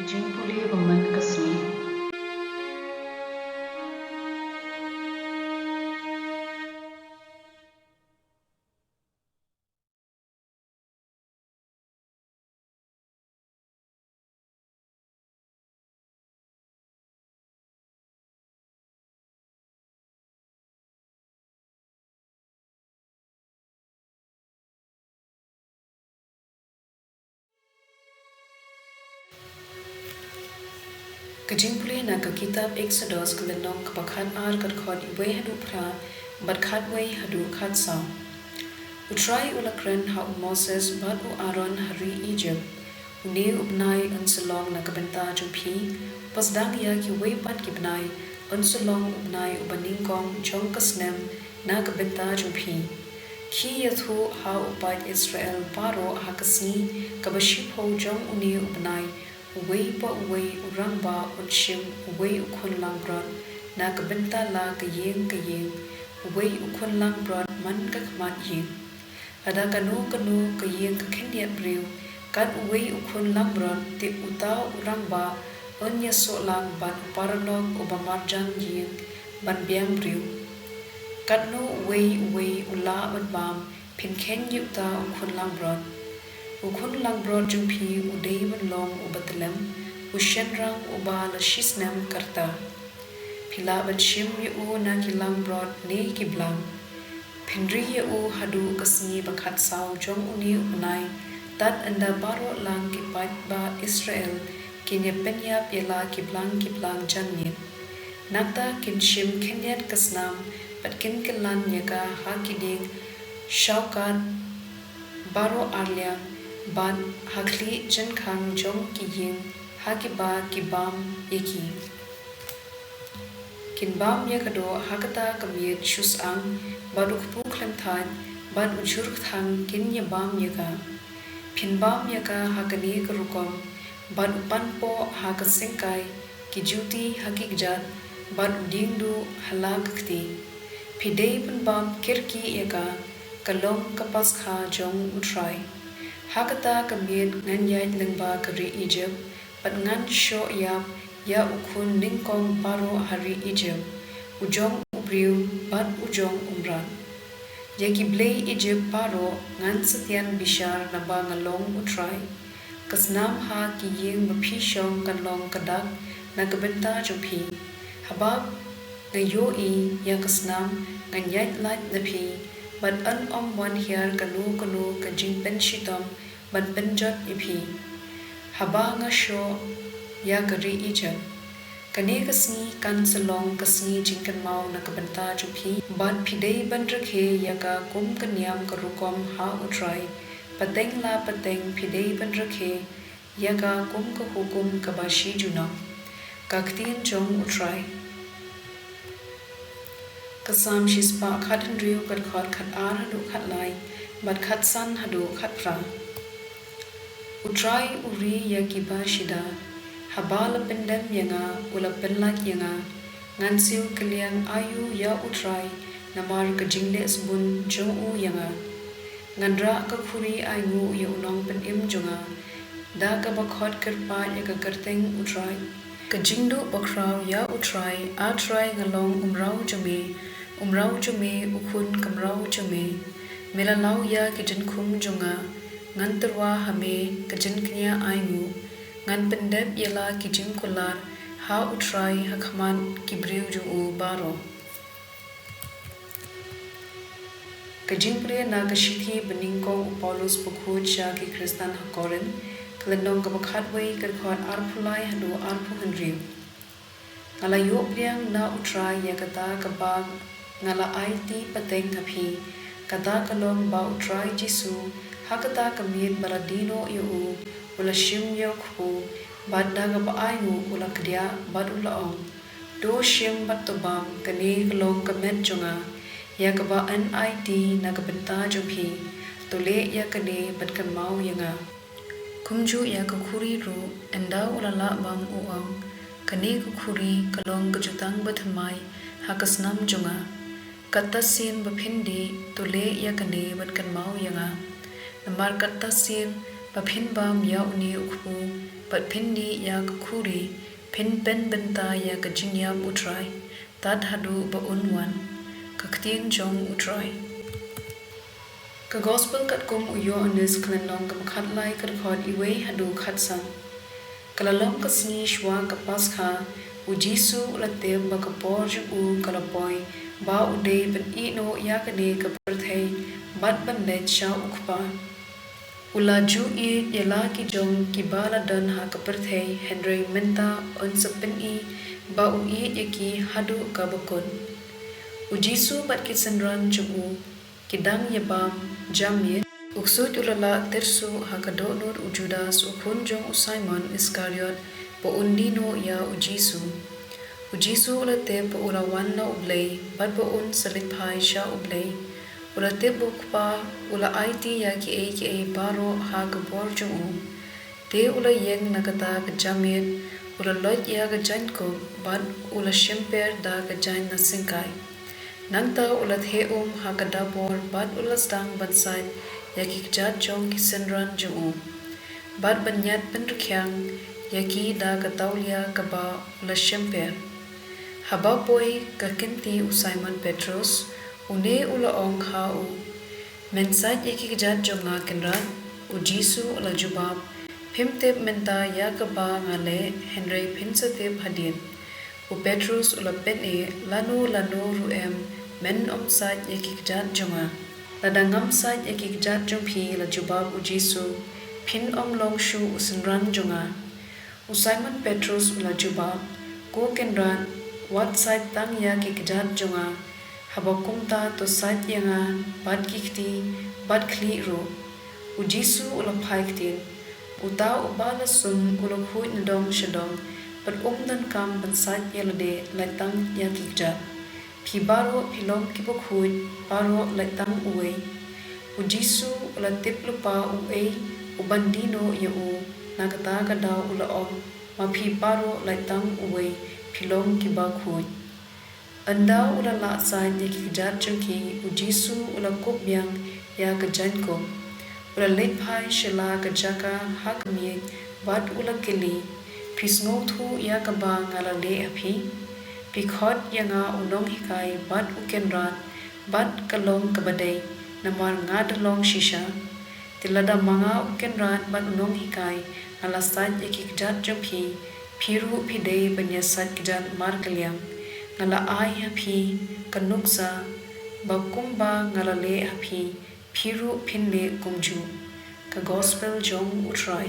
jingpule woman kasmi Kajingpule na ka kitab Exodus kelenong kapakan ar kadkhod iwe hadu pra bat khadway hadu khadsau. Utrai ulakren ha Moses bat u Aaron hari Egypt. Uni ubnai unselong na kabenta jumpi pasdang ya ki we pat kibnai unselong ubnai ubaningkong jong kasnem na kabenta jumpi. Ki yathu ha upat Israel paro ha kasni kabaship ho jong uni ubnai Uwei pa uwei urang ba unshim uwei ukun lang brod na kabenta la kayeng uwei ukun lang brod man kakmat yeng. Ada kanu kayeng kakendiat briu kat uwei ukun lang brod ti utau urang ba onya so lang ban paranog ubamarjang yeng ban biang briu. Kat no uwei ula bam pinken yuta ukun lang brod. Ukun lang brod jumpi udai long ubatelem ushen rang uba la shisnem karta pila ban shim yu na kilang brod ne kiblang pendri yu hadu kasni bakhat saw jong uni unai tat anda baro lang kipat ba Israel kinya penya pela kiblang jannin nakta kin shim kenyat kasnam pat kin kelan yaga hakiding shaukat baro arliang ban hakli jen khang jong ki yin hakiba kibam yeki kinbam yakado hakata kamiet shus ang baduk pu klem than ban ujur thang kin yabam yaka pinbam yaka hakani karukom ban upan po hakasengkai ki juti hakikjat ban udingdu halakti pidei pinbam kirki yaka kalong kapas kha jong utrai Hakata kamiet ngan yait lengba kari Egypt, pat ngan syo ya ukun ningkong paro hari Egypt, ujong ubriu bat ujong umran. Yaki Blei Egypt paro ngan setian bishar naba ngalong utrai, kasnam ha ki ying mapisyong kanlong kadak na kabenta jumpi, habab ngayoi ya kasnam ngan yait lat napi, ban an wan hiar kanu ka jingpen shitom ban penjot ipi haba nga syo ya kari Egypt kane kasni kan selong kasni jingkan mau na kabenta jupi ban pidei ban rakhe ya ka kum kanyam karukom ha utrai pateng pidei ban rakhe ya ka kum ka hukum kabashi junam ka ktien jong utrai Kasam shispa khat handriu kat khot khat ar hadu khat lai bat khat san hadu khat pra Utrai uri yakiba shida habala pendem yanga ula penlak yanga ngansiu kaliang ayu ya utrai namar ka jingle sbun jo u yanga ngandra ka khuri ayu ya unong pen im jonga da ka bakhot kirpa ya ka karteng utrai ka jingdu bakrau ya utrai atrai ngalong umrau jume ukun kamrau jume melalau ya kijen khum jonga ngan terwa hame kajen knya aingu ngan pendep yela kijing kular ha utrai hakman kibriu ju u baro kajing pre na kashithi beningkong Paulus bukhu cha ki kristan hakorin klenong kabakhatway kadkhot arphulai hadu arphu handriu ngala yo priang na utrai yakata kabag ngala IT pateng thapi kata kalong ba utrai jisu hakata kamiet baradino yu ula shim yok hu badaga ba ayu ula kdia bad ula ong do shim batobam kani kalong kamet jonga yakaba NIT nagabenta jumpi tole yakane batkan mau yanga kumju yakakuri ru enda ula la bam uang kani kukuri kalong kajutang bathamai hakasnam jonga katasin bapindi tole yakane batkan mau yanga Namar katasin baphin bam ya uni ukhu but pindi ya kuri pin pen benta ya ka jingyam utrai tad hadu ba unwan ka ktien jong utrai ka gospel kat kum uyo anis klenong ka khatlai ka khod iwe hadu khatsang kalalong ka sni shwa ka paskha u jisu ulate ba ka porj u kalapoi ba ude ben ino ya ka ne ka perthei bat ban le cha ukpa ula ju i yala ki jong ki bala dan ha ka perthei henry menta on sapin i ba u i yaki hadu ka bakon u jisu bat ki senran chu kidang yabam jamye uksut ulala tersu ha ka donor u judas u khunjong u simon iskariot po undino ya u jisu ulate po ula wanna u Blei bat po un salit phai sha u Blei ula te bukpa ula IT ya ki a baro ha ka borjo te ula yeng nakata ka jamit ula lot ya ka jan ko ban ula shemper da ka jan na singkai nangta ula the ha ka dabor bat ula stang bansai ya ki jat jong ki senran jo bat banyat penrkhyang ya ki da ka taulia ka ba ula shemper haba poi ka kinti u Simon Petros une ula ong ha u mensaj eki jat jonga kenran u jisu ula jubab phimtep menta ya ka ba ngale henry phinsatep hadin u petrus ula pen lanu ru men om saj eki jat jonga ladangam saj eki jat jongphi la jubab u jisu phin om long shu usinran jonga u Simon Petrus ula jubab ko kenran wat saj tang ya ki jat jonga habakumta to sat yanga bad kikti bad kli ro u jisu ula phaiktin uta ubala sum ula khui ndong shadong but dan kam ban sat yalade latang ya kikja phi baro philom ki bokhui baro latang uwe u jisu ula tiplupa u bandino ya nagata kada ula ma phi baro latang uwe philom ki ba khui anda ula la sai de ki jat chungki u jisu ula kop byang ya ka jan ko ula let phai shela ka jaka hak mi bat ula kili pisngo thu ya ka ba ngala le aphi pikhot yanga unong hikai bat ukenran bat kalong ka badai namar ngad long shisha tilada manga ukenran bat unong hikai ngala sai de ki jat chungki phiru phidei banya sat ki jat mar kalyam ngala ai hapi kanuksa bakumba ngala le hapi phiru phinle kumju ka gospel jong utrai